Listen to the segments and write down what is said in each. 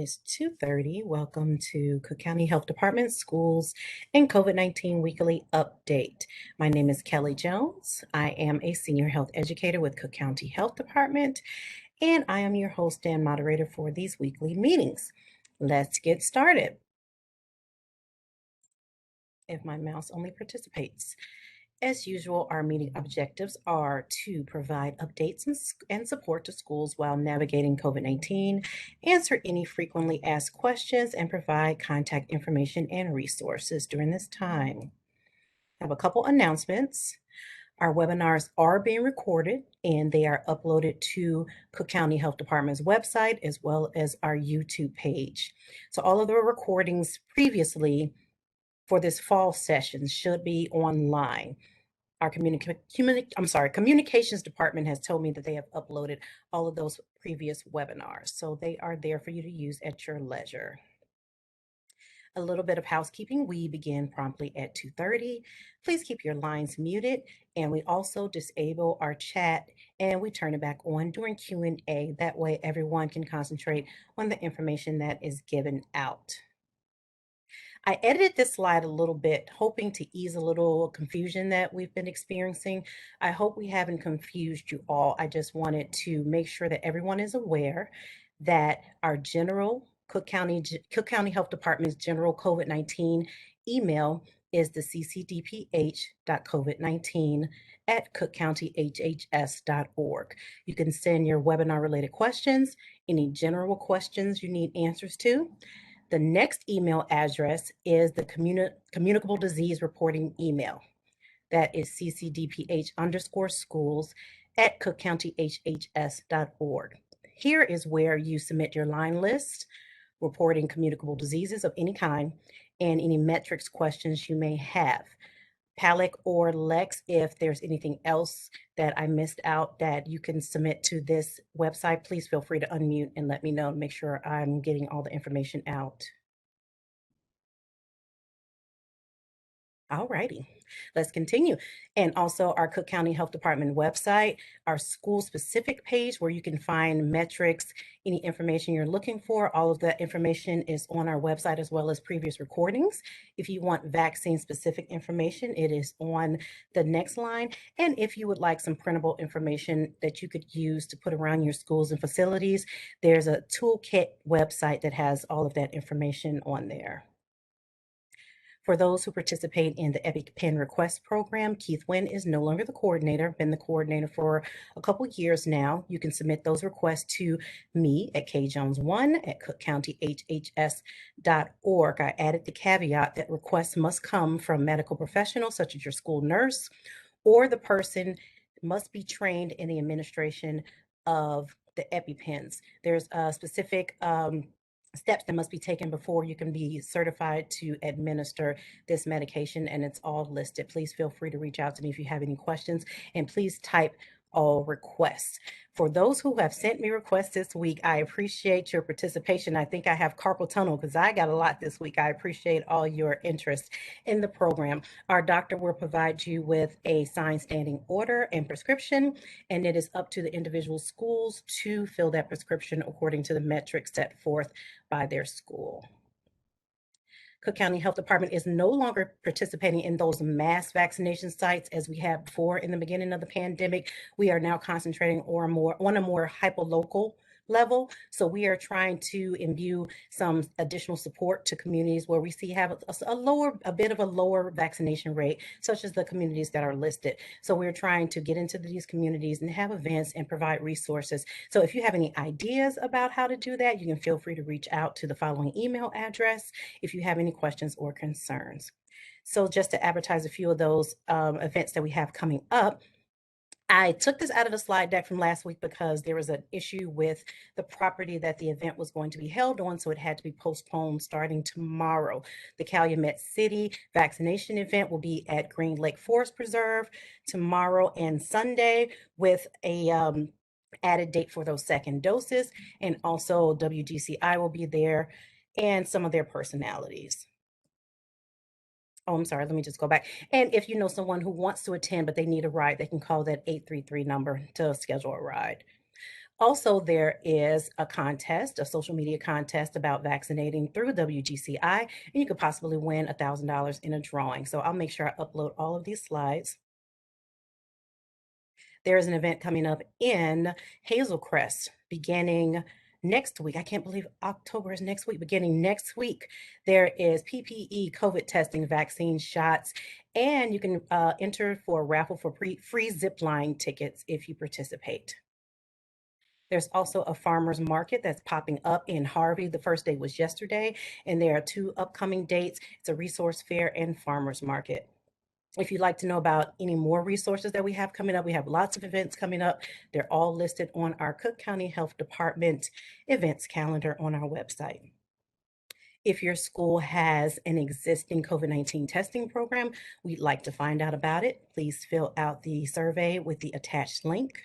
is 2:30. Welcome to Cook County Health Department Schools and COVID-19 Weekly Update. My name is Kelly Jones. I am a senior health educator with Cook County Health Department, and I am your host and moderator for these weekly meetings. Let's get started. If my mouse only participates. As usual, our meeting objectives are to provide updates and support to schools while navigating COVID-19, answer any frequently asked questions, and provide contact information and resources during this time. I have a couple announcements. Our webinars are being recorded and they are uploaded to Cook County Health Department's website as well as our YouTube page. So all of the recordings previously for this fall session should be online. Our communications department has told me that they have uploaded all of those previous webinars, so they are there for you to use at your leisure. A little bit of housekeeping. We begin promptly at 2:30. Please keep your lines muted, and we also disable our chat and we turn it back on during Q&A. That way everyone can concentrate on the information that is given out. I edited this slide a little bit, hoping to ease a little confusion that we've been experiencing. I hope we haven't confused you all. I just wanted to make sure that everyone is aware that our general Cook County Health Department's general COVID-19 email is the ccdph.covid19@cookcountyhhs.org. You can send your webinar related questions, any general questions you need answers to. The next email address is the communicable disease reporting email. That is ccdph_schools@cookcountyhhs.org. Here is where you submit your line list, reporting communicable diseases of any kind, and any metrics questions you may have. Palic or Lex, if there's anything else that I missed out that you can submit to this website, please feel free to unmute and let me know to make sure I'm getting all the information out. All righty, let's continue. And also our Cook County Health Department website, our school specific page where you can find metrics, any information you're looking for. All of that information is on our website as well as previous recordings. If you want vaccine specific information, it is on the next line. And if you would like some printable information that you could use to put around your schools and facilities, there's a toolkit website that has all of that information on there. For those who participate in the EpiPen Request Program, Keith Wynn is no longer the coordinator, been the coordinator for a couple years now. You can submit those requests to me at kjones1@cookcountyhhs.org. I added the caveat that requests must come from medical professionals such as your school nurse, or the person must be trained in the administration of the EpiPens. There's a specific steps that must be taken before you can be certified to administer this medication, and it's all listed. Please feel free to reach out to me if you have any questions, and please type all requests. For those who have sent me requests this week, I appreciate your participation. I think I have carpal tunnel because I got a lot this week. I appreciate all your interest in the program. Our doctor will provide you with a signed standing order and prescription, and it is up to the individual schools to fill that prescription according to the metrics set forth by their school. Cook County Health Department is no longer participating in those mass vaccination sites as we had before in the beginning of the pandemic. We are now concentrating on a more hyperlocal level. So we are trying to imbue some additional support to communities where we have a bit of a lower vaccination rate, such as the communities that are listed. So we're trying to get into these communities and have events and provide resources. So if you have any ideas about how to do that, you can feel free to reach out to the following email address if you have any questions or concerns. So just to advertise a few of those events that we have coming up, I took this out of the slide deck from last week because there was an issue with the property that the event was going to be held on, so it had to be postponed starting tomorrow. The Calumet City vaccination event will be at Green Lake Forest Preserve tomorrow and Sunday with a added date for those second doses, and also WGCI will be there and some of their personalities. Oh, I'm sorry, let me just go back. And if you know someone who wants to attend, but they need a ride, they can call that 833 number to schedule a ride. Also, there is a contest, a social media contest about vaccinating through WGCI, and you could possibly win $1,000 in a drawing. So I'll make sure I upload all of these slides. There is an event coming up in Hazel Crest beginning next week. I can't believe October is next week. Beginning next week, there is PPE COVID testing, vaccine shots, and you can enter for a raffle for free zip line tickets if you participate. There's also a farmer's market that's popping up in Harvey. The first day was yesterday, and there are two upcoming dates. It's a resource fair and farmer's market. If you'd like to know about any more resources that we have coming up, we have lots of events coming up. They're all listed on our Cook County Health Department events calendar on our website. If your school has an existing COVID-19 testing program, we'd like to find out about it. Please fill out the survey with the attached link.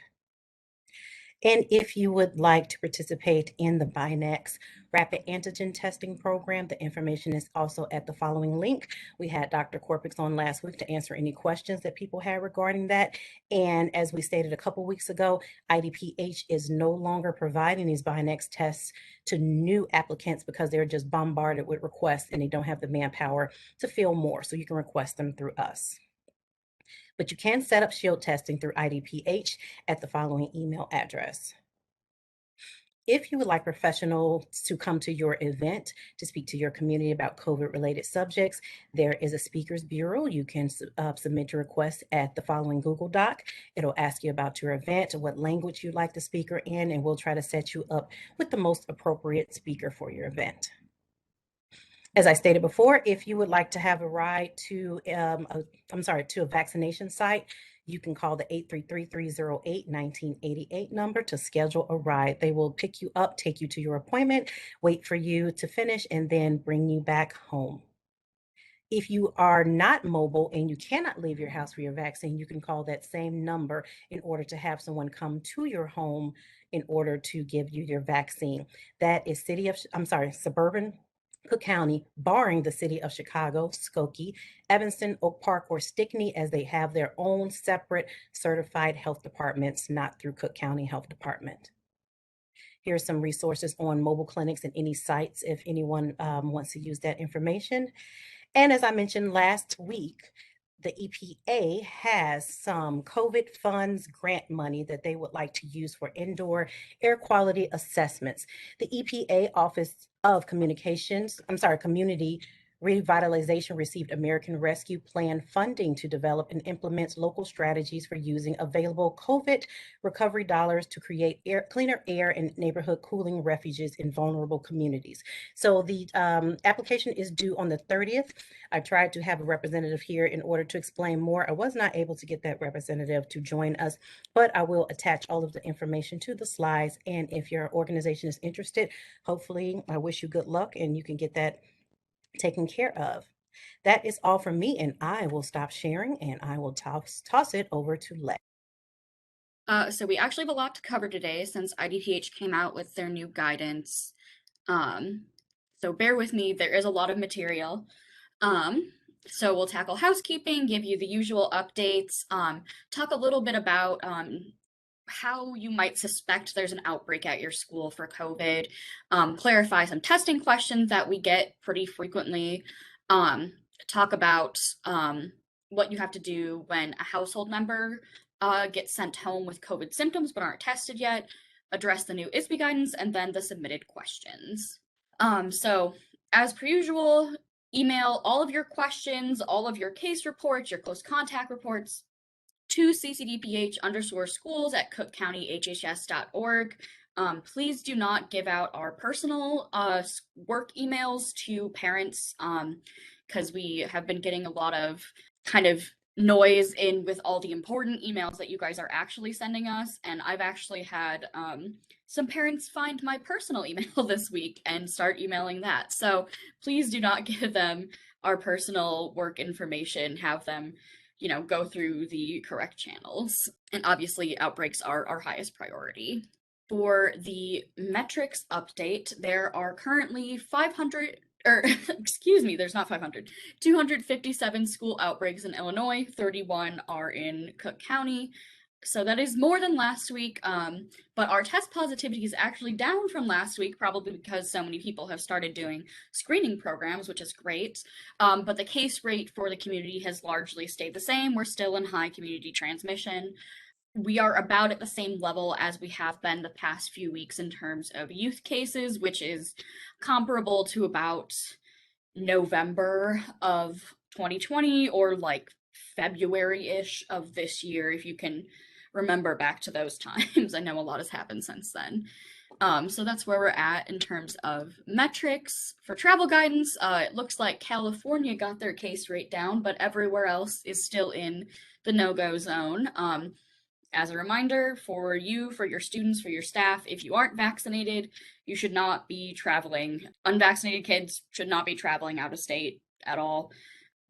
And if you would like to participate in the BinaX rapid antigen testing program, the information is also at the following link. We had Dr. Corpix on last week to answer any questions that people had regarding that. And as we stated a couple weeks ago, IDPH is no longer providing these BinaX tests to new applicants because they're just bombarded with requests and they don't have the manpower to fill more. So you can request them through us. But you can set up shield testing through IDPH at the following email address. If you would like professionals to come to your event to speak to your community about COVID-related subjects, there is a speakers bureau. You can submit your request at the following Google Doc. It'll ask you about your event, what language you'd like the speaker in, and we'll try to set you up with the most appropriate speaker for your event. As I stated before, if you would like to have a ride to, to a vaccination site, you can call the 833-308-1988 number to schedule a ride. They will pick you up, take you to your appointment, wait for you to finish, and then bring you back home. If you are not mobile and you cannot leave your house for your vaccine, you can call that same number in order to have someone come to your home in order to give you your vaccine. That is suburban Cook County, barring the city of Chicago, Skokie, Evanston, Oak Park, or Stickney, as they have their own separate certified health departments, not through Cook County Health Department. Here are some resources on mobile clinics and any sites if anyone wants to use that information. And as I mentioned last week, the EPA has some COVID funds grant money that they would like to use for indoor air quality assessments. The EPA Office of Community Revitalization received American Rescue Plan funding to develop and implement local strategies for using available COVID recovery dollars to create cleaner air and neighborhood cooling refuges in vulnerable communities. So the application is due on the 30th. I tried to have a representative here in order to explain more. I was not able to get that representative to join us, but I will attach all of the information to the slides. And if your organization is interested, hopefully I wish you good luck and you can get that taken care of. That is all from me, and I will stop sharing and I will toss it over to Lex. So we actually have a lot to cover today since IDPH came out with their new guidance. So bear with me, there is a lot of material. So we'll tackle housekeeping, give you the usual updates, talk a little bit about how you might suspect there's an outbreak at your school for COVID, clarify some testing questions that we get pretty frequently, talk about what you have to do when a household member gets sent home with COVID symptoms but aren't tested yet, address the new ISB guidance, and then the submitted questions. So as per usual, email all of your questions, all of your case reports, your close contact reports to ccdph_schools@cookcountyhhs.org. Please do not give out our personal work emails to parents because we have been getting a lot of kind of noise in with all the important emails that you guys are actually sending us. And I've actually had some parents find my personal email this week and start emailing that. So please do not give them our personal work information, have them go through the correct channels. And obviously outbreaks are our highest priority. For the metrics update, there are currently 257 school outbreaks in Illinois, 31 are in Cook County. So that is more than last week, but our test positivity is actually down from last week, probably because so many people have started doing screening programs, which is great. But the case rate for the community has largely stayed the same. We're still in high community transmission. We are about at the same level as we have been the past few weeks in terms of youth cases, which is comparable to about November of 2020 or like February-ish of this year, if you can remember back to those times. I know a lot has happened since then. So that's where we're at in terms of metrics. For travel guidance, it looks like California got their case rate down, but everywhere else is still in the no-go zone. As a reminder for you, for your students, for your staff, if you aren't vaccinated, you should not be traveling. Unvaccinated kids should not be traveling out of state at all.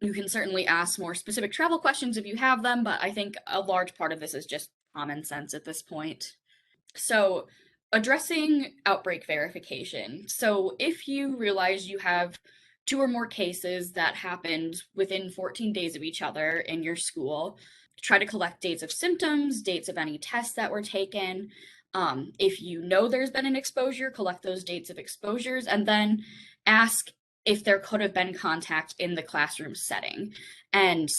You can certainly ask more specific travel questions if you have them, but I think a large part of this is just common sense at this point. So, addressing outbreak verification. So, if you realize you have two or more cases that happened within 14 days of each other in your school, try to collect dates of symptoms, dates of any tests that were taken. If you know there's been an exposure, collect those dates of exposures, and then ask if there could have been contact in the classroom setting and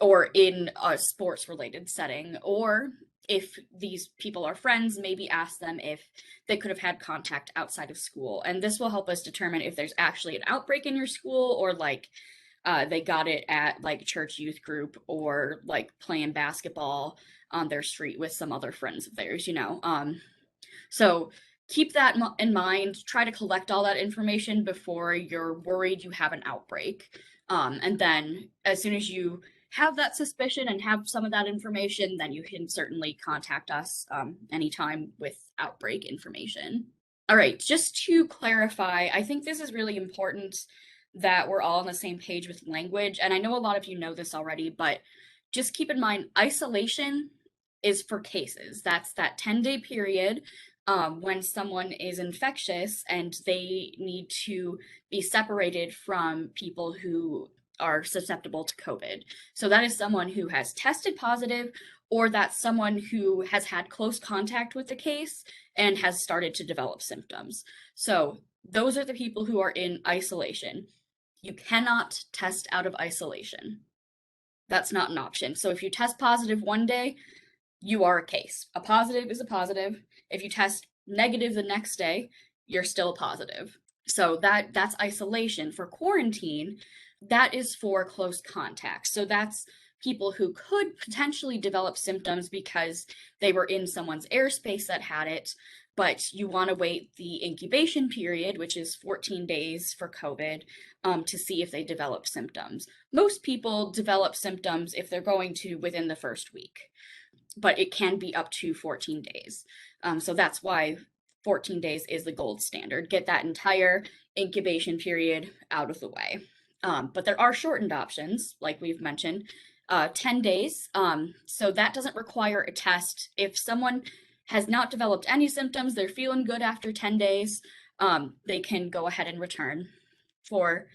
or in a sports related setting, or if these people are friends, maybe ask them if they could have had contact outside of school. And this will help us determine if there's actually an outbreak in your school or like they got it at like church youth group or like playing basketball on their street with some other friends of theirs. So keep that in mind. Try to collect all that information before you're worried you have an outbreak. And then as soon as you have that suspicion and have some of that information, then you can certainly contact us anytime with outbreak information. All right, just to clarify, I think this is really important that we're all on the same page with language. And I know a lot of you know this already, but just keep in mind isolation is for cases. That's that 10-day period when someone is infectious and they need to be separated from people who are susceptible to COVID. So that is someone who has tested positive, or that's someone who has had close contact with the case and has started to develop symptoms. So those are the people who are in isolation. You cannot test out of isolation. That's not an option. So if you test positive one day, you are a case. A positive is a positive. If you test negative the next day, you're still positive. So that's isolation. For quarantine, that is for close contacts. So that's people who could potentially develop symptoms because they were in someone's airspace that had it, but you want to wait the incubation period, which is 14 days for COVID, to see if they develop symptoms. Most people develop symptoms if they're going to within the first week, but it can be up to 14 days. So that's why 14 days is the gold standard. Get that entire incubation period out of the way. But there are shortened options, like we've mentioned, 10 days. So that doesn't require a test. If someone has not developed any symptoms, they're feeling good after 10 days, they can go ahead and return. For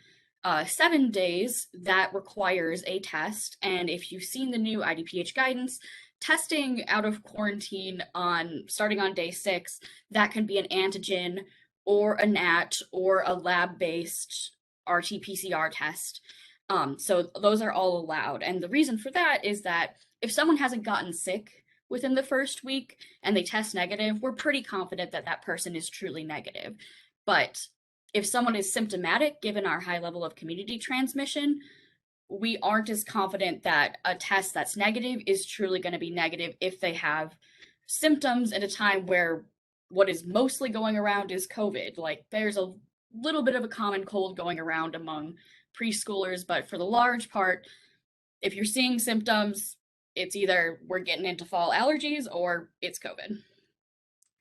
7 days, that requires a test. And if you've seen the new IDPH guidance, testing out of quarantine on starting on day 6, that can be an antigen or a NAT or a lab-based RT-PCR test. So those are all allowed. And the reason for that is that if someone hasn't gotten sick within the first week and they test negative, we're pretty confident that that person is truly negative. But if someone is symptomatic, given our high level of community transmission, we aren't as confident that a test that's negative is truly going to be negative if they have symptoms at a time where what is mostly going around is COVID. Like there's a little bit of a common cold going around among preschoolers, but for the large part, if you're seeing symptoms, it's either we're getting into fall allergies or it's COVID.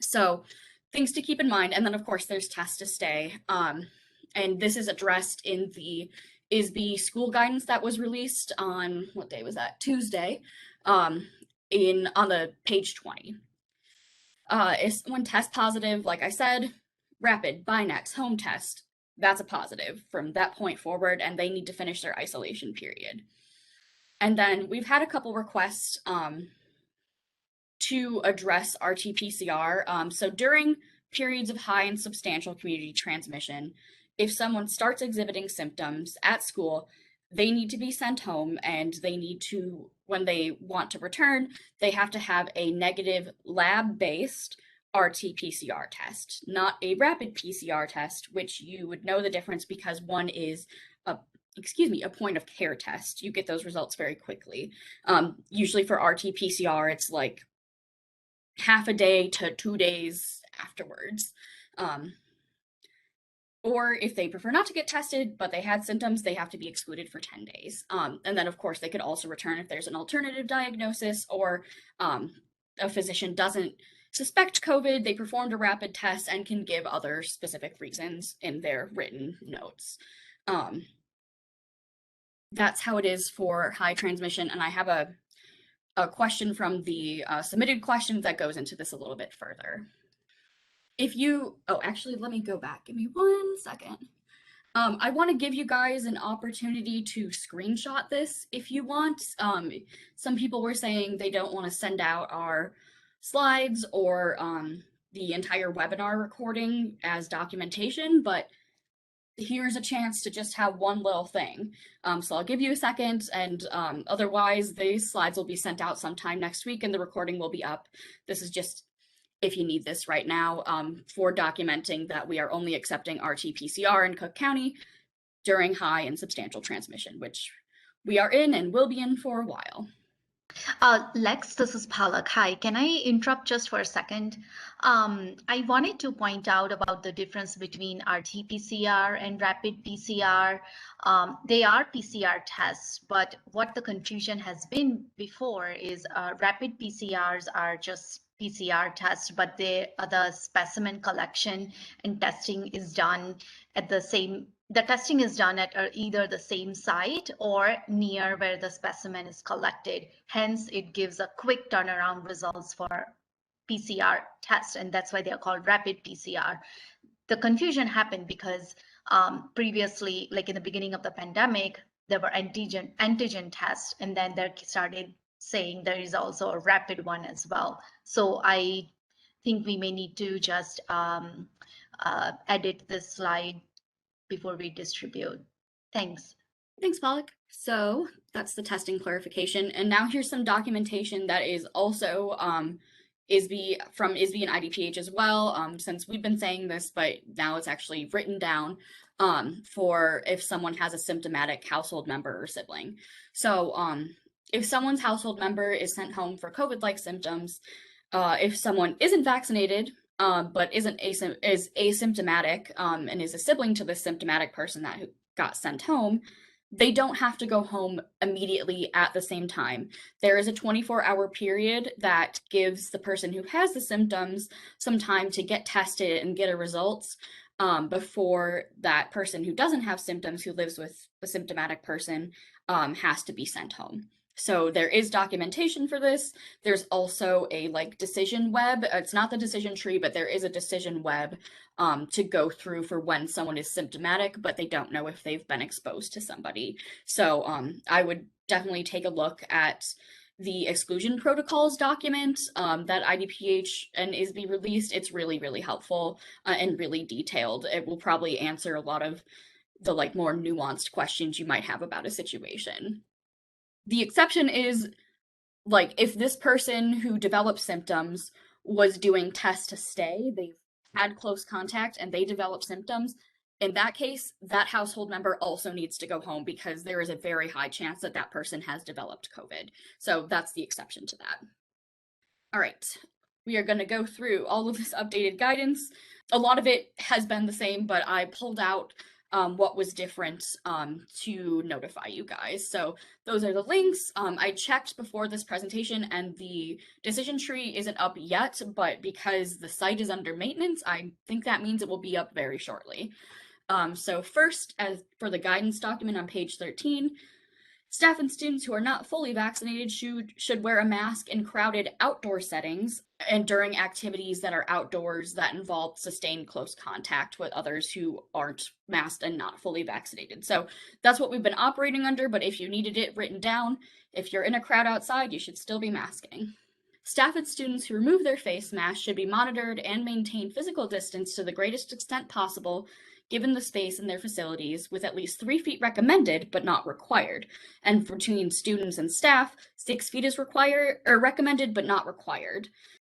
So things to keep in mind. And then of course there's test to stay. And this is addressed in the ISB school guidance that was released on, what day was that? Tuesday, on the page 20. If when test positive, like I said, rapid, Binax, home test, that's a positive from that point forward, and they need to finish their isolation period. And then we've had a couple requests to address RT-PCR. So during periods of high and substantial community transmission, if someone starts exhibiting symptoms at school, they need to be sent home, and they need to, when they want to return, they have to have a negative lab-based RT-PCR test, not a rapid PCR test, which you would know the difference because one is a a point of care test. You get those results very quickly. Usually for RT-PCR, it's like half a day to 2 days afterwards. Or if they prefer not to get tested, but they had symptoms, they have to be excluded for 10 days. And then, of course, they could also return if there's an alternative diagnosis, or a physician doesn't suspect COVID, they performed a rapid test and can give other specific reasons in their written notes. That's how it is for high transmission. And I have a question from the submitted questions that goes into this a little bit further. If you, oh, actually, let me go back. Give me 1 second. I want to give you guys an opportunity to screenshot this if you want. Some people were saying they don't want to send out our slides or the entire webinar recording as documentation, but here's a chance to just have one little thing. So I'll give you a second, and otherwise these slides will be sent out sometime next week and the recording will be up. This is just if you need this right now, for documenting that we are only accepting RT-PCR in Cook County during high and substantial transmission, which we are in and will be in for a while. Lex, this is Palak. Hi, can I interrupt just for a second? I wanted to point out about the difference between RT-PCR and rapid PCR. They are PCR tests, but what the confusion has been before is rapid PCRs are just PCR tests, but the specimen collection and testing is done at the testing is done at either the same site or near where the specimen is collected. Hence, it gives a quick turnaround results for PCR test, and that's why they are called rapid PCR. The confusion happened because previously, like in the beginning of the pandemic, there were antigen tests, and then they started saying there is also a rapid one as well. So I think we may need to just edit this slide before we distribute. Thanks. Thanks, Pollock. So that's the testing clarification. And now here's some documentation that is also from ISB and IDPH as well, since we've been saying this, but now it's actually written down for if someone has a symptomatic household member or sibling. So if someone's household member is sent home for COVID-like symptoms, if someone isn't vaccinated, but is asymptomatic and is a sibling to the symptomatic person that got sent home, they don't have to go home immediately at the same time. There is a 24-hour period that gives the person who has the symptoms some time to get tested and get a results before that person who doesn't have symptoms, who lives with the symptomatic person, has to be sent home. So there is documentation for this. There's also a decision web. It's not the decision tree, but there is a decision web to go through for when someone is symptomatic, but they don't know if they've been exposed to somebody. So I would definitely take a look at the exclusion protocols document that IDPH and ISB released. It's really, really helpful and really detailed. It will probably answer a lot of the more nuanced questions you might have about a situation. The exception is, if this person who developed symptoms was doing test to stay, they've had close contact and they develop symptoms, in that case, that household member also needs to go home because there is a very high chance that that person has developed COVID. So that's the exception to that. All right, we are going to go through all of this updated guidance. A lot of it has been the same, but I pulled out what was different to notify you guys. So those are the links. I checked before this presentation and the decision tree isn't up yet, but because the site is under maintenance, I think that means it will be up very shortly. So first, as for the guidance document on page 13, staff and students who are not fully vaccinated should wear a mask in crowded outdoor settings and during activities that are outdoors that involve sustained close contact with others who aren't masked and not fully vaccinated. So that's what we've been operating under, but if you needed it written down, if you're in a crowd outside, you should still be masking. Staff and students who remove their face masks should be monitored and maintain physical distance to the greatest extent possible, given the space in their facilities, with at least 3 feet recommended but not required. And between students and staff, 6 feet is required or recommended but not required.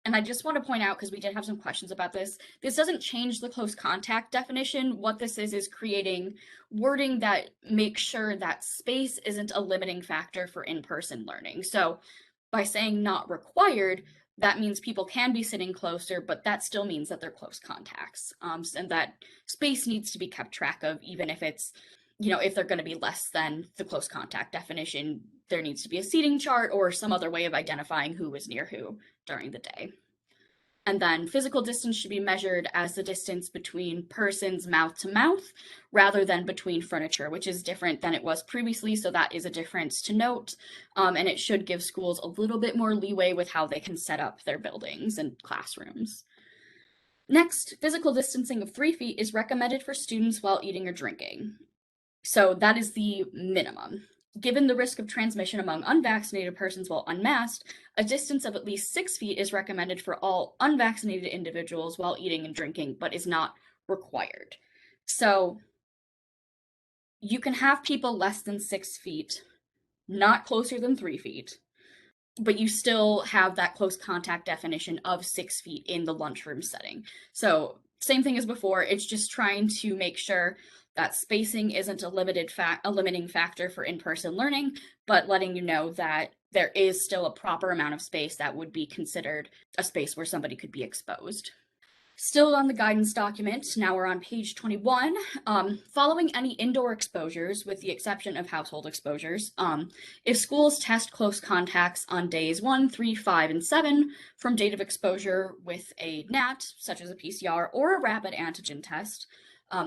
And I just want to point out, because we did have some questions about this doesn't change the close contact definition. What this is creating wording that makes sure that space isn't a limiting factor for in-person learning. So by saying not required, that means people can be sitting closer, but that still means that they're close contacts, and that space needs to be kept track of, even if it's, if they're going to be less than the close contact definition, there needs to be a seating chart or some other way of identifying who is near who during the day. And then physical distance should be measured as the distance between persons mouth to mouth rather than between furniture, which is different than it was previously. So that is a difference to note. And it should give schools a little bit more leeway with how they can set up their buildings and classrooms. Next, physical distancing of 3 feet is recommended for students while eating or drinking. So that is the minimum. Given the risk of transmission among unvaccinated persons while unmasked, a distance of at least 6 feet is recommended for all unvaccinated individuals while eating and drinking, but is not required. So you can have people less than 6 feet, not closer than 3 feet, but you still have that close contact definition of 6 feet in the lunchroom setting. So same thing as before, it's just trying to make sure that spacing isn't a limiting factor for in-person learning, but letting you know that there is still a proper amount of space that would be considered a space where somebody could be exposed. Still on the guidance document, now we're on page 21. Following any indoor exposures, with the exception of household exposures, if schools test close contacts on days 1, 3, 5, and 7 from date of exposure with a NAT, such as a PCR or a rapid antigen test,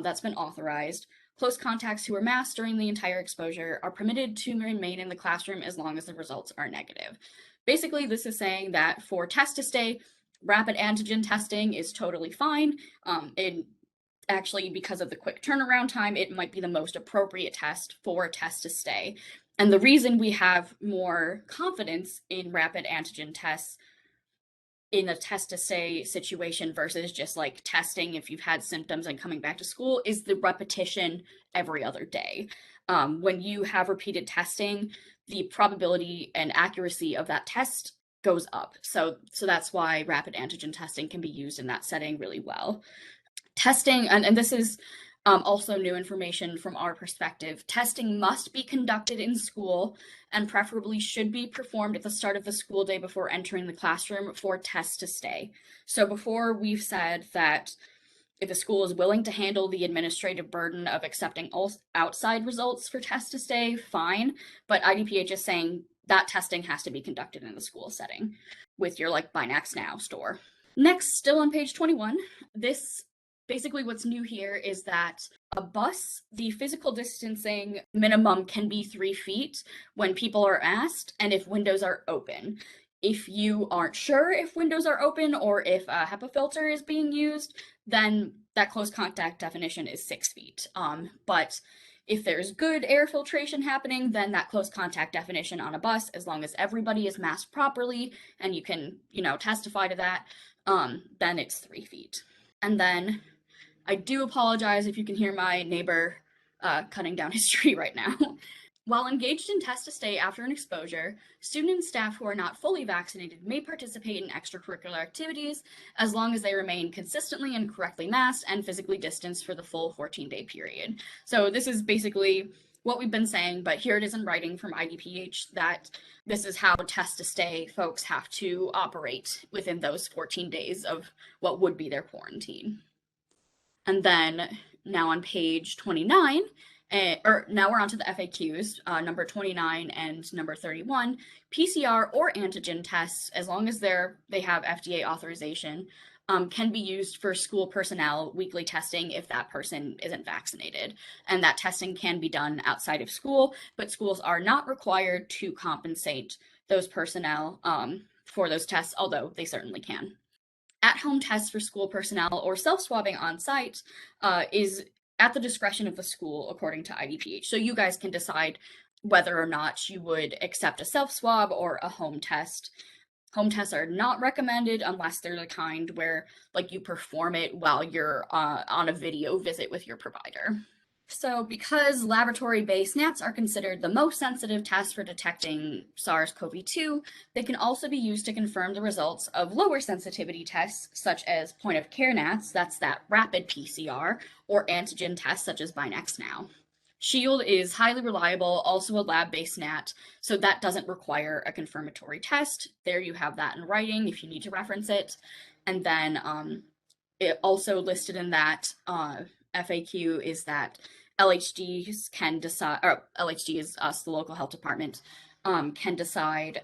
that's been authorized, close contacts who are masked during the entire exposure are permitted to remain in the classroom as long as the results are negative. Basically, this is saying that for test to stay, rapid antigen testing is totally fine. Actually, because of the quick turnaround time, it might be the most appropriate test for a test to stay. And the reason we have more confidence in rapid antigen tests in a test to stay situation versus just like testing if you've had symptoms and coming back to school is the repetition every other day. When you have repeated testing, the probability and accuracy of that test goes up. So that's why rapid antigen testing can be used in that setting really well. Testing, and this is also new information from our perspective, testing must be conducted in school and preferably should be performed at the start of the school day before entering the classroom for test to stay. So before, we've said that if a school is willing to handle the administrative burden of accepting outside results for test to stay, fine, but IDPH is saying that testing has to be conducted in the school setting with your like Binax Now store. Next, still on page 21, this basically what's new here is that a bus, the physical distancing minimum can be 3 feet when people are asked and if windows are open. If you aren't sure if windows are open or if a HEPA filter is being used, then that close contact definition is 6 feet. But if there's good air filtration happening, then that close contact definition on a bus, as long as everybody is masked properly and you can, testify to that, then it's 3 feet. And then I do apologize if you can hear my neighbor cutting down his tree right now. While engaged in test to stay after an exposure, students and staff who are not fully vaccinated may participate in extracurricular activities as long as they remain consistently and correctly masked and physically distanced for the full 14-day period. So this is basically what we've been saying, but here it is in writing from IDPH that this is how test to stay folks have to operate within those 14 days of what would be their quarantine. And then now on page 29, now we're on to the FAQs, number 29 and number 31. PCR or antigen tests, as long as they have FDA authorization, can be used for school personnel weekly testing if that person isn't vaccinated. And that testing can be done outside of school, but schools are not required to compensate those personnel for those tests, although they certainly can. At-home tests for school personnel or self-swabbing on site is at the discretion of the school, according to IDPH. So you guys can decide whether or not you would accept a self-swab or a home test. Home tests are not recommended unless they're the kind where like you perform it while you're on a video visit with your provider. So because laboratory-based NATs are considered the most sensitive test for detecting SARS-CoV-2, they can also be used to confirm the results of lower sensitivity tests, such as point-of-care NATs, that's that rapid PCR, or antigen tests, such as BinaxNOW. Shield is highly reliable, also a lab-based NAT, so that doesn't require a confirmatory test. There you have that in writing if you need to reference it. And then it also listed in that FAQ is that LHDs can decide, or LHD is us, the local health department, can decide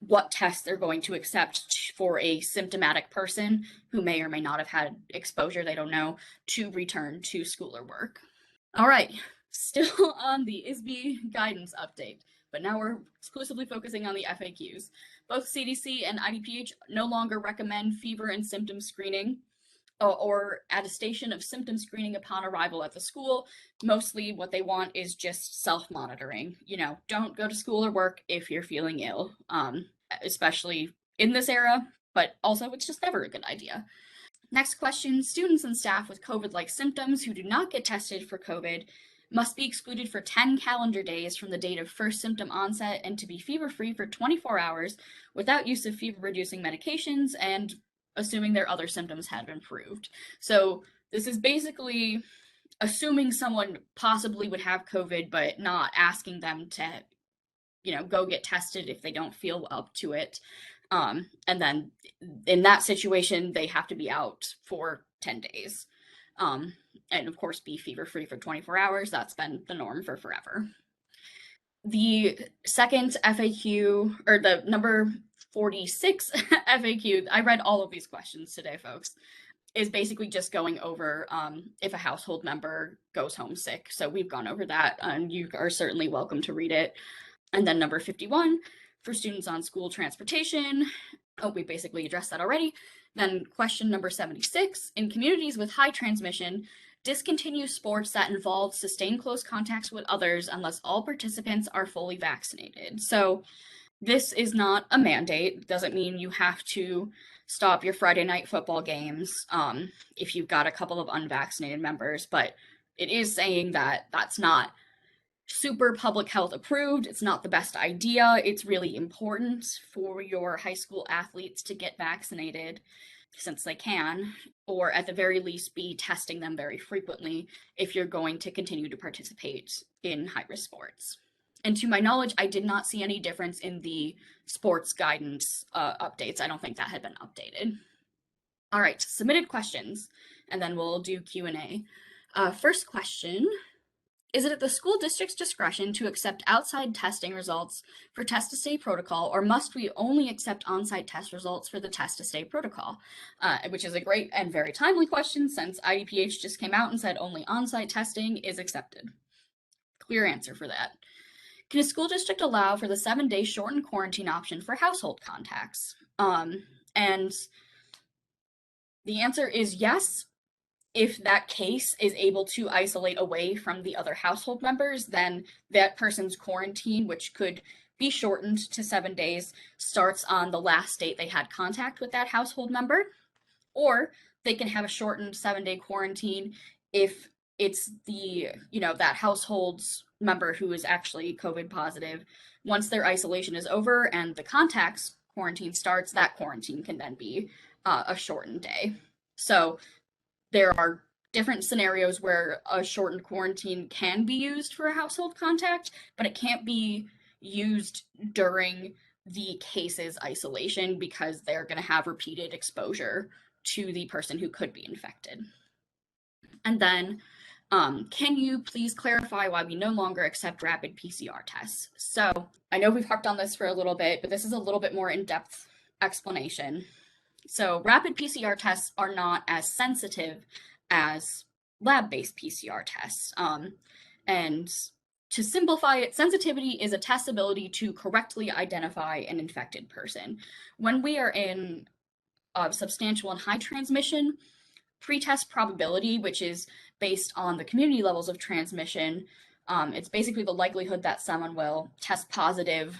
what tests they're going to accept for a symptomatic person who may or may not have had exposure, they don't know, to return to school or work. All right, still on the ISB guidance update, but now we're exclusively focusing on the FAQs. Both CDC and IDPH no longer recommend fever and symptom screening or attestation of symptom screening upon arrival at the school. Mostly what they want is just self-monitoring. You know, don't go to school or work if you're feeling ill, especially in this era, but also it's just never a good idea. Next question, students and staff with COVID-like symptoms who do not get tested for COVID must be excluded for 10 calendar days from the date of first symptom onset and to be fever-free for 24 hours without use of fever-reducing medications and assuming their other symptoms had improved. So this is basically assuming someone possibly would have COVID, but not asking them to, you know, go get tested if they don't feel up to it. And then in that situation, they have to be out for 10 days. And of course, be fever-free for 24 hours. That's been the norm for forever. The second FAQ, or the number 46 FAQ, I read all of these questions today, folks, is basically just going over if a household member goes home sick. So we've gone over that, and you are certainly welcome to read it. And then number 51, for students on school transportation. Oh, we basically addressed that already. Then question number 76, in communities with high transmission, discontinue sports that involve sustained close contacts with others unless all participants are fully vaccinated. So this is not a mandate. It doesn't mean you have to stop your Friday night football games if you've got a couple of unvaccinated members, but it is saying that that's not super public health approved. It's not the best idea. It's really important for your high school athletes to get vaccinated since they can, or at the very least be testing them very frequently if you're going to continue to participate in high-risk sports. And to my knowledge, I did not see any difference in the sports guidance updates. I don't think that had been updated. All right, submitted questions, and then we'll do Q&A. First question, is it at the school district's discretion to accept outside testing results for test-to-stay protocol, or must we only accept on-site test results for the test-to-stay protocol? Which is a great and very timely question since IDPH just came out and said only on-site testing is accepted. Clear answer for that. Can a school district allow for the 7-day shortened quarantine option for household contacts? And the answer is yes. If that case is able to isolate away from the other household members, then that person's quarantine, which could be shortened to 7 days, starts on the last date they had contact with that household member. Or they can have a shortened 7-day quarantine if it's the, you know, that household's member who is actually COVID positive. Once their isolation is over and the contact's quarantine starts, that quarantine can then be a shortened day. So there are different scenarios where a shortened quarantine can be used for a household contact, but it can't be used during the case's isolation because they're going to have repeated exposure to the person who could be infected. And then, can you please clarify why we no longer accept rapid PCR tests? So I know we've harped on this for a little bit, but this is a little bit more in-depth explanation. So rapid PCR tests are not as sensitive as lab-based PCR tests. And to simplify it, sensitivity is a test's ability to correctly identify an infected person. When we are in substantial and high transmission, pretest probability, which is based on the community levels of transmission, it's basically the likelihood that someone will test positive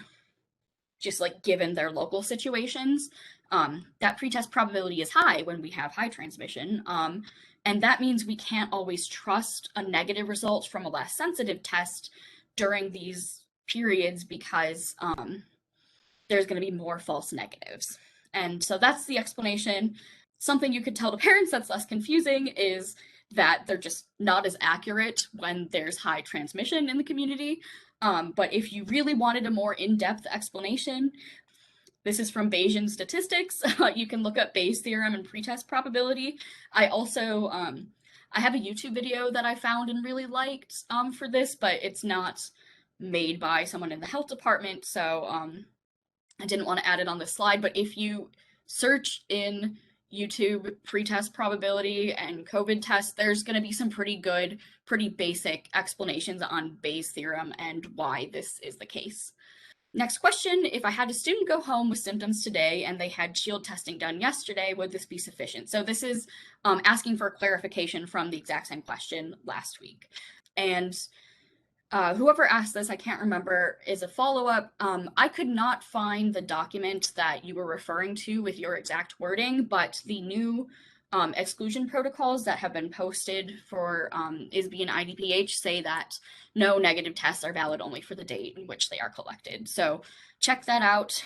just like given their local situations. That pretest probability is high when we have high transmission. And that means we can't always trust a negative result from a less sensitive test during these periods because there's going to be more false negatives. And so that's the explanation. Something you could tell to parents that's less confusing is that they're just not as accurate when there's high transmission in the community. But if you really wanted a more in-depth explanation, this is from Bayesian statistics. You can look up Bayes' theorem and pretest probability. I also I have a YouTube video that I found and really liked for this, but it's not made by someone in the health department, so I didn't want to add it on this slide. But if you search in YouTube pretest probability and COVID test, there's going to be some pretty good, pretty basic explanations on Bayes' theorem and why this is the case. Next question, if I had a student go home with symptoms today and they had shield testing done yesterday, would this be sufficient? So this is asking for clarification from the exact same question last week. And whoever asked this, I can't remember, is a follow-up. I could not find the document that you were referring to with your exact wording, but the new exclusion protocols that have been posted for ISB and IDPH say that no negative tests are valid only for the date in which they are collected. So check that out.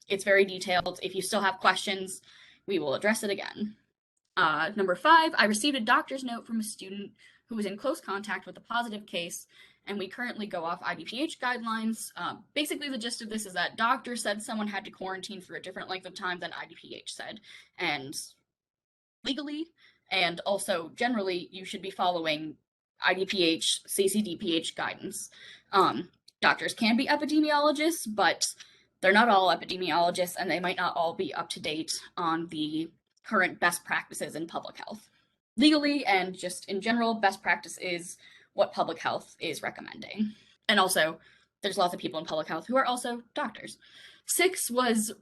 It's very detailed. If you still have questions, we will address it again. Number 5, I received a doctor's note from a student who was in close contact with a positive case, and we currently go off IDPH guidelines. Basically, the gist of this is that doctor said someone had to quarantine for a different length of time than IDPH said, and legally and also generally you should be following IDPH, CCDPH guidance. Doctors can be epidemiologists, but they're not all epidemiologists, and they might not all be up to date on the current best practices in public health. Legally and just in general, best practice is what public health is recommending. And also, there's lots of people in public health who are also doctors. 6 was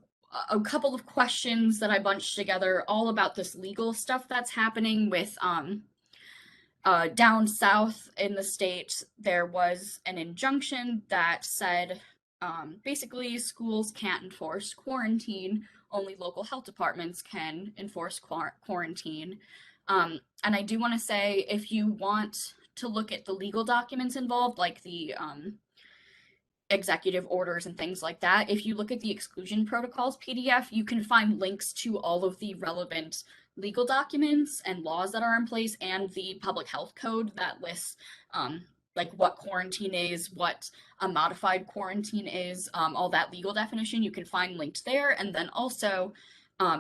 a couple of questions that I bunched together all about this legal stuff that's happening with down south in the state. There was an injunction that said basically schools can't enforce quarantine, only local health departments can enforce quarantine. And I do want to say, if you want to look at the legal documents involved, like the executive orders and things like that, if you look at the exclusion protocols PDF, you can find links to all of the relevant legal documents and laws that are in place, and the public health code that lists like what quarantine is, what a modified quarantine is, all that legal definition you can find linked there. And then also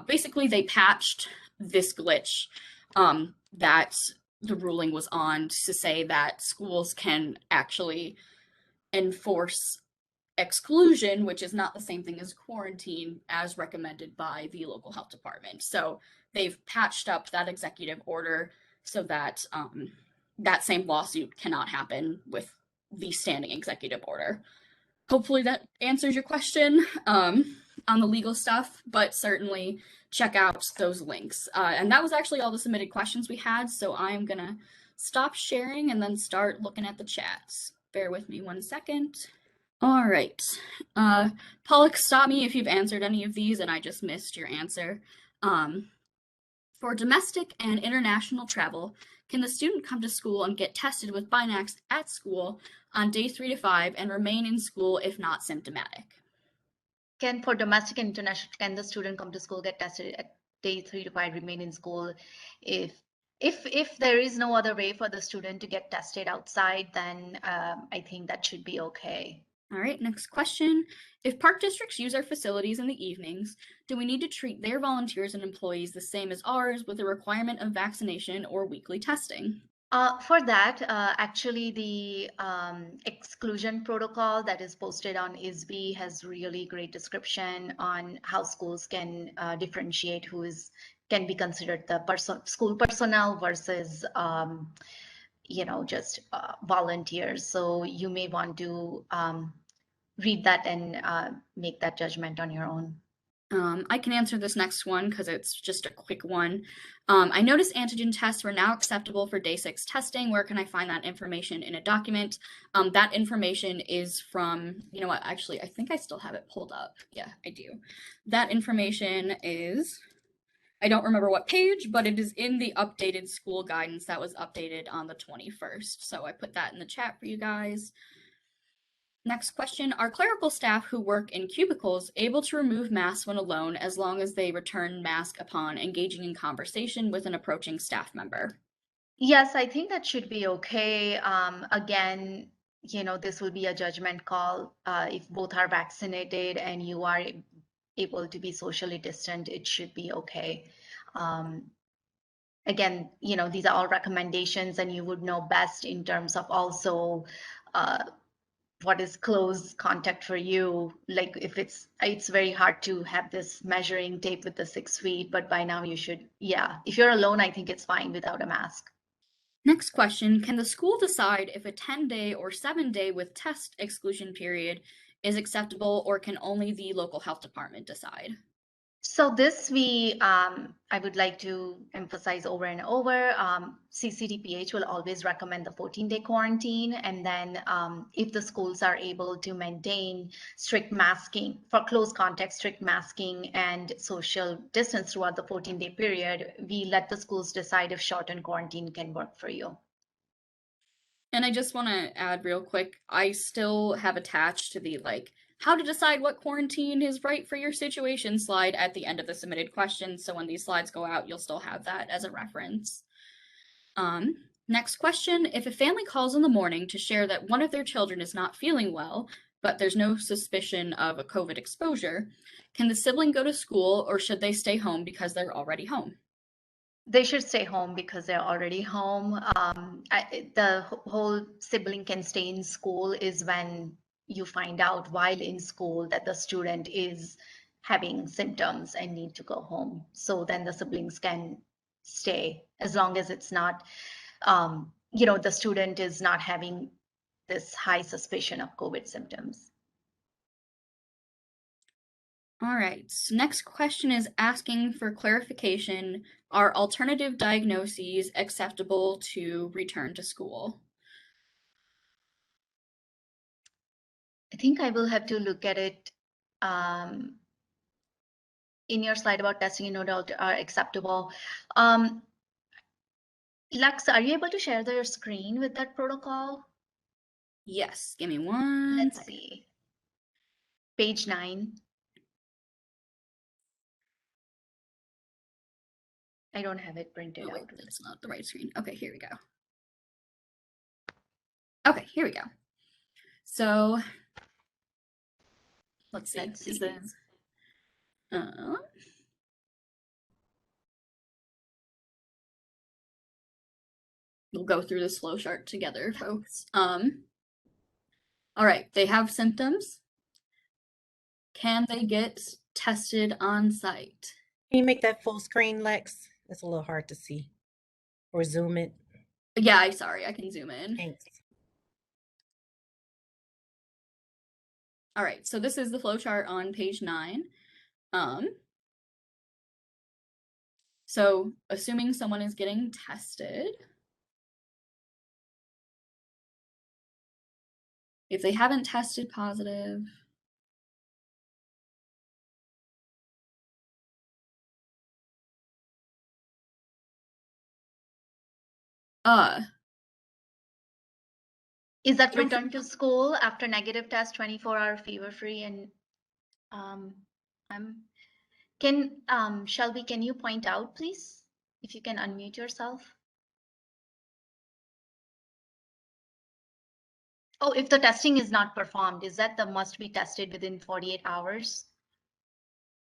basically they patched this glitch that the ruling was on to say that schools can actually enforce exclusion, which is not the same thing as quarantine, as recommended by the local health department. So they've patched up that executive order so that that same lawsuit cannot happen with the standing executive order. Hopefully that answers your question on the legal stuff, but certainly check out those links. And that was actually all the submitted questions we had, so I'm gonna stop sharing and then start looking at the chats. Bear with me 1 second. All right. Pollock, stop me if you've answered any of these and I just missed your answer. For domestic and international travel, can the student come to school and get tested with Binax at school on day 3 to 5 and remain in school if not symptomatic? For domestic and international, can the student come to school, get tested at day 3 to 5, remain in school if there is no other way for the student to get tested outside, then I think that should be okay. All right, next question. If park districts use our facilities in the evenings, do we need to treat their volunteers and employees the same as ours with a requirement of vaccination or weekly testing? For that, actually, the exclusion protocol that is posted on ISB has really great description on how schools can differentiate who can be considered the school personnel versus just volunteers. So you may want to read that and make that judgment on your own. I can answer this next one because it's just a quick one. I noticed antigen tests were now acceptable for day 6 testing. Where can I find that information in a document? That information is from, you know what, actually, I think I still have it pulled up. Yeah, I do. That information is, I don't remember what page, but it is in the updated school guidance that was updated on the 21st. So I put that in the chat for you guys. Next question, are clerical staff who work in cubicles able to remove masks when alone as long as they return mask upon engaging in conversation with an approaching staff member? Yes, I think that should be okay. Again, this will be a judgment call. If both are vaccinated and you are able to be socially distant, it should be okay. Again, these are all recommendations, and you would know best in terms of also what is close contact for you. Like if it's very hard to have this measuring tape with the 6 feet, but by now you should, yeah. If you're alone, I think it's fine without a mask. Next question, can the school decide if a 10-day or 7-day with test exclusion period is acceptable, or can only the local health department decide? So this I would like to emphasize over and over. CCDPH will always recommend the 14-day quarantine. And then if the schools are able to maintain strict masking for close contact, strict masking and social distance throughout the 14-day period, we let the schools decide if shortened quarantine can work for you. And I just want to add real quick, I still have attached to the how to decide what quarantine is right for your situation slide at the end of the submitted questions. So when these slides go out, you'll still have that as a reference. Next question, if a family calls in the morning to share that one of their children is not feeling well, but there's no suspicion of a COVID exposure, can the sibling go to school or should they stay home because they're already home? They should stay home because they're already home. The whole sibling can stay in school is when you find out while in school that the student is having symptoms and need to go home. So then the siblings can stay as long as it's not, the student is not having this high suspicion of COVID symptoms. All right, so next question is asking for clarification. Are alternative diagnoses acceptable to return to school? I think I will have to look at it. In your slide about testing in adult are acceptable. Lux, are you able to share your screen with that protocol? Yes, give me one. Let's see. Page 9. I don't have it printed Oh, wait, out. that's not the right screen. Okay, here we go. Okay, here we go. So let's see. Let's see. Is this, we'll go through this flow chart together, folks. All right, they have symptoms. Can they get tested on site? Can you make that full screen, Lex? It's a little hard to see. Or zoom it. Yeah, I'm sorry, I can zoom in. Thanks. All right, so this is the flow chart on page 9. So assuming someone is getting tested, if they haven't tested positive, Is that return to school after negative test, 24-hour fever free, and Shelby, can you point out, please, if you can unmute yourself? Oh, if the testing is not performed, is that the must be tested within 48 hours?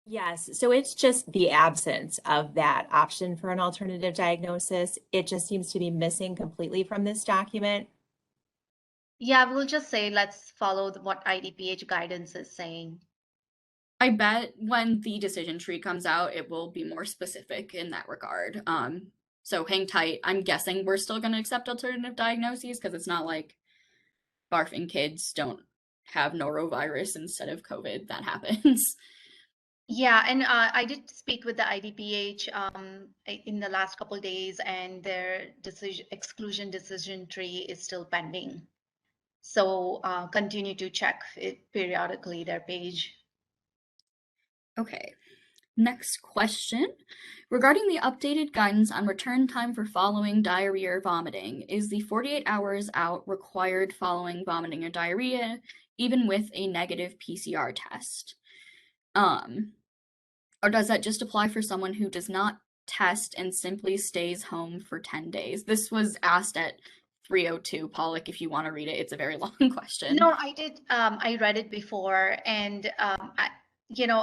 Yes, so it's just the absence of that option for an alternative diagnosis. It just seems to be missing completely from this document. Yeah, we'll just say let's follow what IDPH guidance is saying. I bet when the decision tree comes out, it will be more specific in that regard. So hang tight. I'm guessing we're still going to accept alternative diagnoses because it's not like barfing kids don't have norovirus instead of COVID. That happens. Yeah, and I did speak with the IDPH in the last couple days, and their exclusion decision tree is still pending. So continue to check it periodically, their page. Okay. Next question. Regarding the updated guidance on return time for following diarrhea or vomiting, is the 48 hours out required following vomiting or diarrhea, even with a negative PCR test? Or does that just apply for someone who does not test and simply stays home for 10 days? This was asked at 3:02, Pollock, if you want to read it. It's a very long question. No, I did. I read it before, and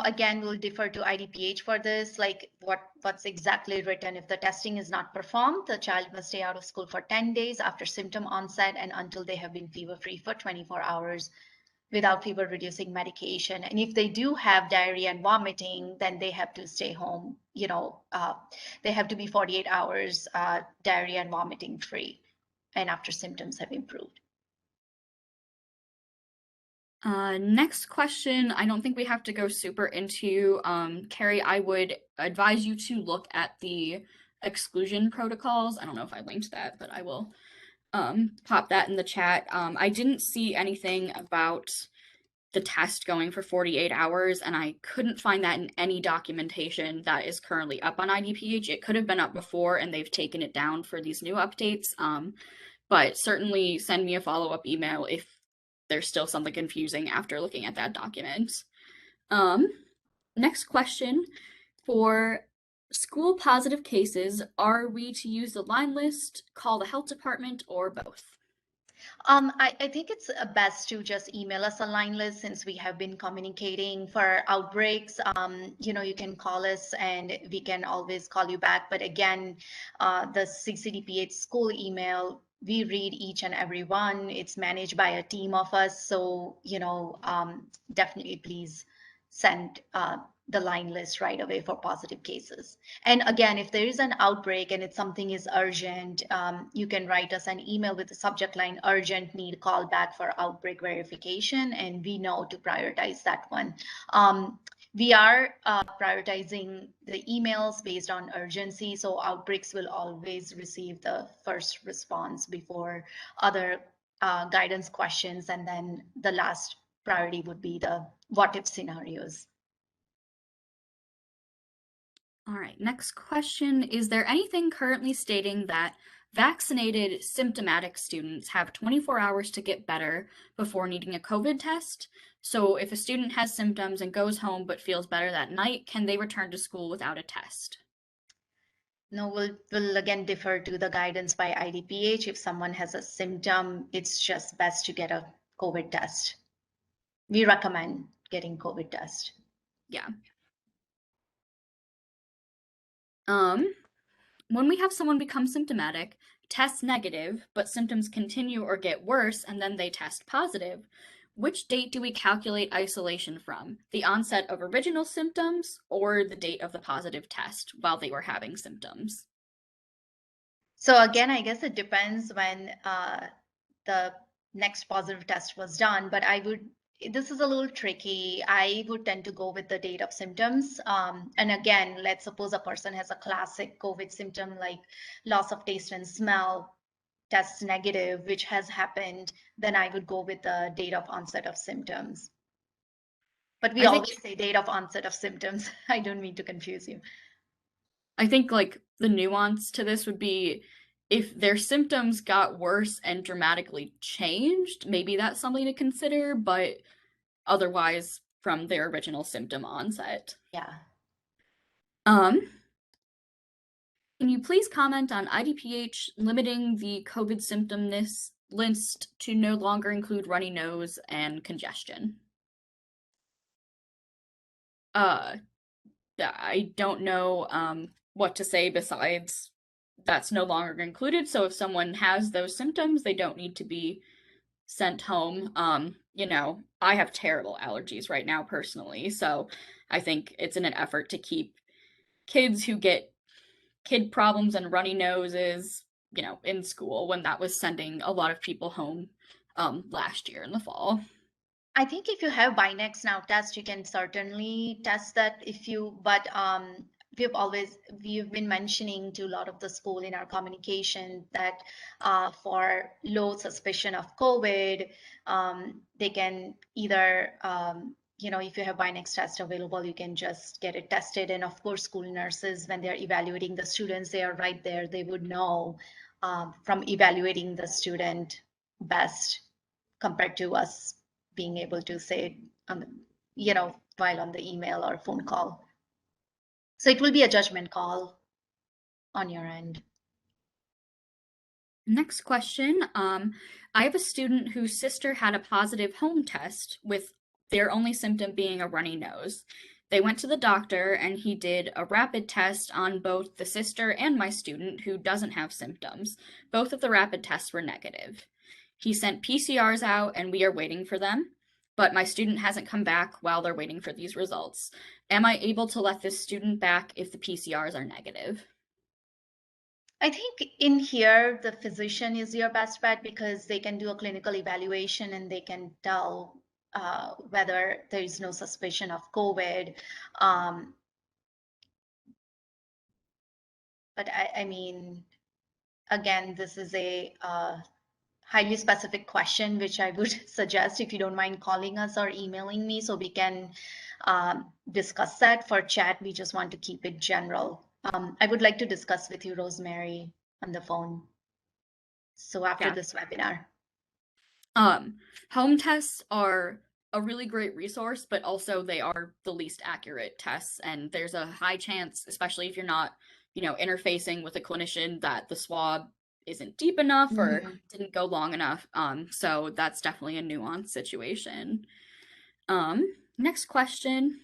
again, we'll defer to IDPH for this. Like, what's exactly written? If the testing is not performed, the child must stay out of school for 10 days after symptom onset and until they have been fever-free for 24 hours without fever-reducing medication. And if they do have diarrhea and vomiting, then they have to stay home. They have to be 48 hours diarrhea and vomiting free, and after symptoms have improved. Next question, I don't think we have to go super into. Carrie, I would advise you to look at the exclusion protocols. I don't know if I linked that, but I will pop that in the chat. I didn't see anything about the test going for 48 hours, and I couldn't find that in any documentation that is currently up on IDPH. It could have been up before and they've taken it down for these new updates. But certainly send me a follow-up email if there's still something confusing after looking at that document. Next question. For school positive cases, are we to use the line list, call the health department, or both? I think it's best to just email us a line list since we have been communicating for outbreaks. You can call us and we can always call you back. But again, the CCDPH school email, we read each and every one. It's managed by a team of us. So, definitely please send the line list right away for positive cases. And again, if there is an outbreak and it's something is urgent, you can write us an email with the subject line urgent, need call back for outbreak verification, and we know to prioritize that one. We are prioritizing the emails based on urgency, so outbreaks will always receive the first response before other guidance questions, and then the last priority would be the what if scenarios. All right, next question. Is there anything currently stating that vaccinated symptomatic students have 24 hours to get better before needing a COVID test? So if a student has symptoms and goes home but feels better that night, can they return to school without a test? No, we'll again defer to the guidance by IDPH. If someone has a symptom, it's just best to get a COVID test. We recommend getting COVID test. Yeah. When we have someone become symptomatic, test negative, but symptoms continue or get worse, and then they test positive, which date do we calculate isolation from? The onset of original symptoms or the date of the positive test while they were having symptoms? So again, I guess it depends when the next positive test was done, but this is a little tricky. I would tend to go with the date of symptoms. And again, let's suppose a person has a classic COVID symptom like loss of taste and smell, tests negative, which has happened, then I would go with the date of onset of symptoms. But we always say date of onset of symptoms. I don't mean to confuse you. I think like the nuance to this would be if their symptoms got worse and dramatically changed, maybe that's something to consider, but otherwise from their original symptom onset. Yeah. Can you please comment on IDPH limiting the COVID symptom list to no longer include runny nose and congestion? I don't know what to say besides that's no longer included. So if someone has those symptoms, they don't need to be sent home. I have terrible allergies right now personally, so I think it's in an effort to keep kids who get kid problems and runny noses, in school when that was sending a lot of people home last year in the fall. I think if you have Binax now test, you can certainly test that if you, but we've been mentioning to a lot of the school in our communication that for low suspicion of COVID, they can either, if you have Binax test available, you can just get it tested. And of course, school nurses, when they're evaluating the students, they are right there. They would know from evaluating the student best compared to us being able to say, while on the email or phone call. So it will be a judgment call on your end. Next question. I have a student whose sister had a positive home test with their only symptom being a runny nose. They went to the doctor and he did a rapid test on both the sister and my student who doesn't have symptoms. Both of the rapid tests were negative. He sent PCRs out and we are waiting for them, but my student hasn't come back while they're waiting for these results. Am I able to let this student back if the PCRs are negative? I think in here, the physician is your best bet because they can do a clinical evaluation and they can tell whether there is no suspicion of COVID. But I mean, again, this is a highly specific question, which I would suggest if you don't mind calling us or emailing me so we can discuss that. For chat, we just want to keep it general. I would like to discuss with you, Rosemary, on the phone. So after this webinar. Home tests are a really great resource, but also they are the least accurate tests. And there's a high chance, especially if you're not, interfacing with a clinician, that the swab isn't deep enough or didn't go long enough. So that's definitely a nuanced situation. Next question.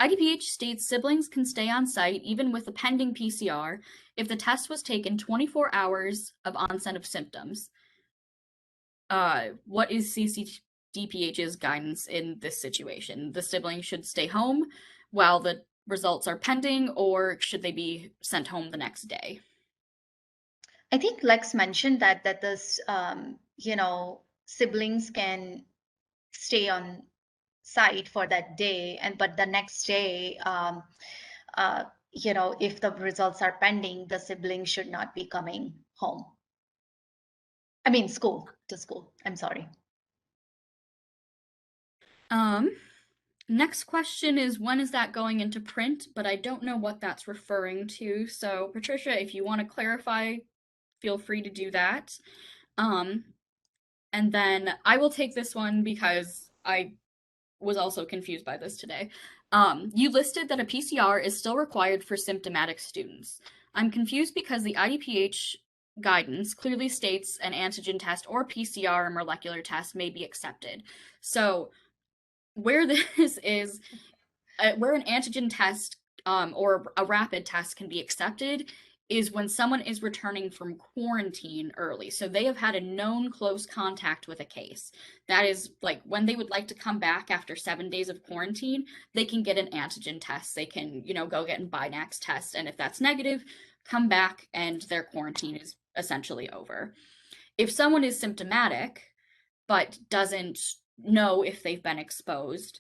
IDPH states siblings can stay on site even with a pending PCR if the test was taken 24 hours of onset of symptoms. What is CCDPH's guidance in this situation? The siblings should stay home while the results are pending, or should they be sent home the next day? I think Lex mentioned that this, siblings can stay on site for that day, but the next day, if the results are pending, the siblings should not be coming home. I mean, to school. I'm sorry. Next question is, when is that going into print? But I don't know what that's referring to. So Patricia, if you want to clarify, feel free to do that. And then I will take this one because I was also confused by this today. You listed that a PCR is still required for symptomatic students. I'm confused because the IDPH guidance clearly states an antigen test or PCR or molecular test may be accepted. So where this is, where an antigen test or a rapid test can be accepted is when someone is returning from quarantine early. So they have had a known close contact with a case. That is like when they would like to come back after 7 days of quarantine, they can get an antigen test. They can, go get a Binax test. And if that's negative, come back and their quarantine is essentially over. If someone is symptomatic, but doesn't know if they've been exposed,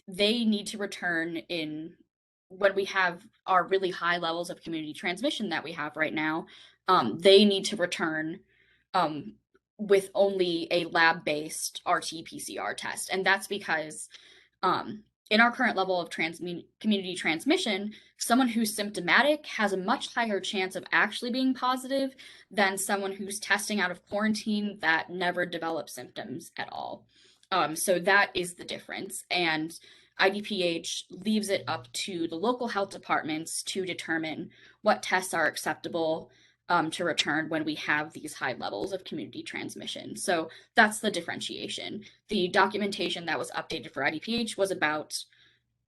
they need to return in when we have our really high levels of community transmission that we have right now. They need to return with only a lab-based RT-PCR test. And that's because in our current level of community transmission, someone who's symptomatic has a much higher chance of actually being positive than someone who's testing out of quarantine that never develops symptoms at all. So that is the difference. And IDPH leaves it up to the local health departments to determine what tests are acceptable to return when we have these high levels of community transmission. So that's the differentiation. The documentation that was updated for IDPH was about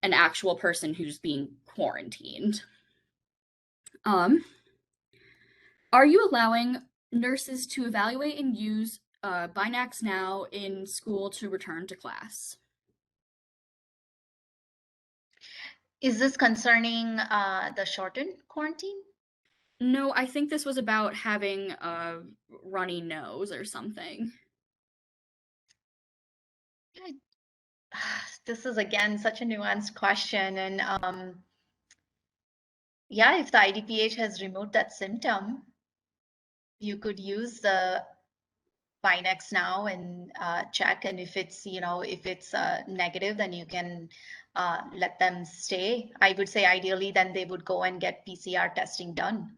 an actual person who's being quarantined. Are you allowing nurses to evaluate and use Binax now in school to return to class? Is this concerning the shortened quarantine? No, I think this was about having a runny nose or something. This is again such a nuanced question, and yeah, if the IDPH has removed that symptom, you could use the Binex now and check, and if it's negative, then you can let them stay. I would say ideally then they would go and get PCR testing done.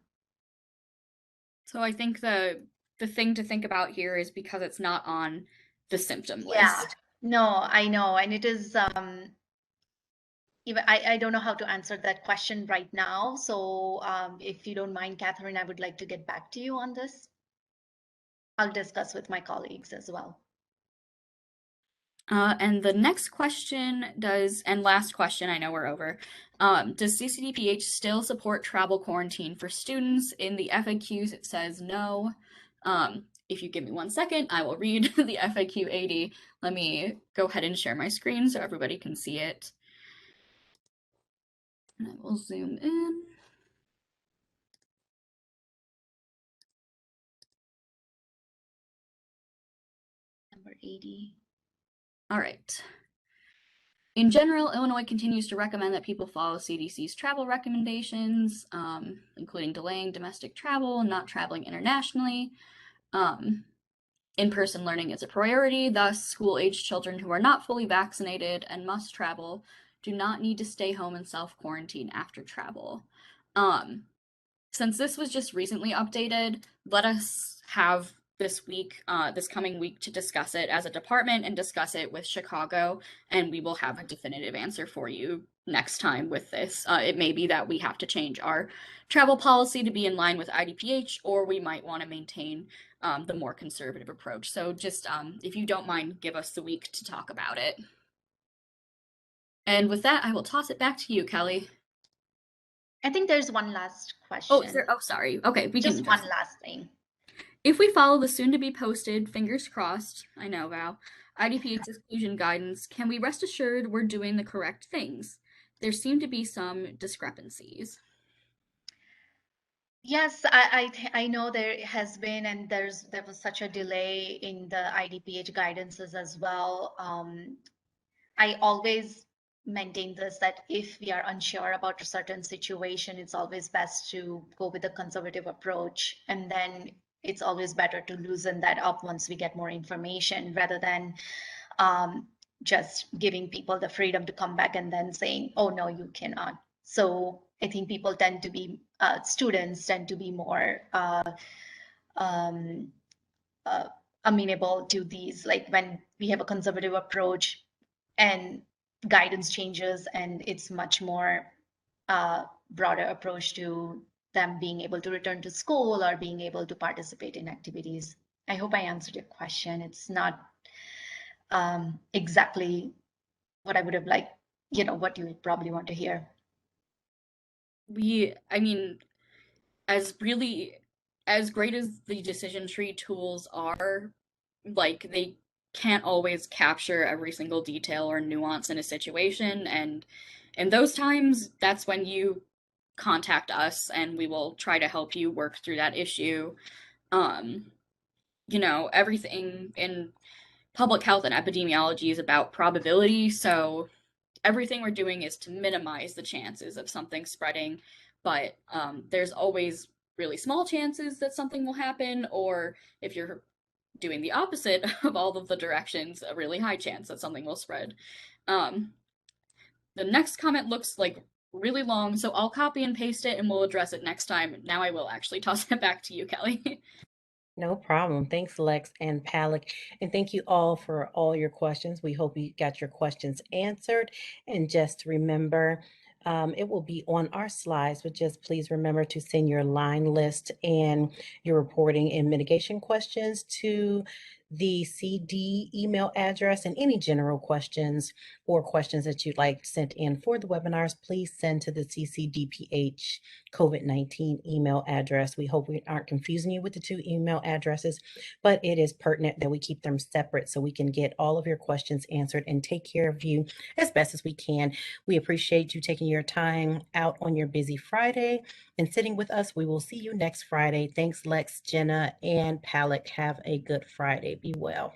So I think the thing to think about here is because it's not on the symptom Yeah, list. no, I know, and it is even I don't know how to answer that question right now. So if you don't mind, Catherine, I would like to get back to you on this. I'll discuss with my colleagues as well. And the next question and last question, I know we're over. Does CCDPH still support travel quarantine for students? In the FAQs, it says no. If you give me 1 second, I will read the FAQ 80. Let me go ahead and share my screen so everybody can see it. And I will zoom in. Number 80. All right. In general, Illinois continues to recommend that people follow CDC's travel recommendations, including delaying domestic travel and not traveling internationally. In-person learning is a priority, thus, school-aged children who are not fully vaccinated and must travel do not need to stay home and self-quarantine after travel. Since this was just recently updated, let us have this coming week to discuss it as a department and discuss it with Chicago, and we will have a definitive answer for you next time with this. It may be that we have to change our travel policy to be in line with IDPH, or we might want to maintain the more conservative approach. So just, if you don't mind, give us the week to talk about it. And with that, I will toss it back to you, Kelly. I think there's one last question. Oh, is there? Oh, sorry. Okay, we Just can one last thing. If we follow the soon-to-be-posted, fingers crossed, I know, Val, IDPH exclusion guidance, can we rest assured we're doing the correct things? There seem to be some discrepancies. Yes, I know there has been, and there was such a delay in the IDPH guidances as well. I always maintain this, that if we are unsure about a certain situation, it's always best to go with a conservative approach, and then it's always better to loosen that up once we get more information, rather than just giving people the freedom to come back and then saying, oh no, you cannot. So I think people tend to be, students tend to be more amenable to these, like when we have a conservative approach and guidance changes, and it's much more broader approach to them being able to return to school or being able to participate in activities. I hope I answered your question. It's not exactly what I would have liked, what you probably want to hear. I mean, as great as the decision tree tools are, like, they can't always capture every single detail or nuance in a situation, and in those times, that's when you contact us and we will try to help you work through that issue. Everything in public health and epidemiology is about probability, so everything we're doing is to minimize the chances of something spreading, but there's always really small chances that something will happen, or if you're doing the opposite of all of the directions, a really high chance that something will spread. The next comment looks like really long, so I'll copy and paste it and we'll address it next time. Now I will actually toss it back to you, Kelly. No problem. Thanks, Lex and Palak. And thank you all for all your questions. We hope you got your questions answered. And just remember, it will be on our slides, but just please remember to send your line list and your reporting and mitigation questions to the CD email address, and any general questions or questions that you'd like sent in for the webinars, please send to the CCDPH COVID-19 email address. We hope we aren't confusing you with the two email addresses, but it is pertinent that we keep them separate so we can get all of your questions answered and take care of you as best as we can. We appreciate you taking your time out on your busy Friday and sitting with us. We will see you next Friday. Thanks, Lex, Jenna, and Palak. Have a good Friday. Be well.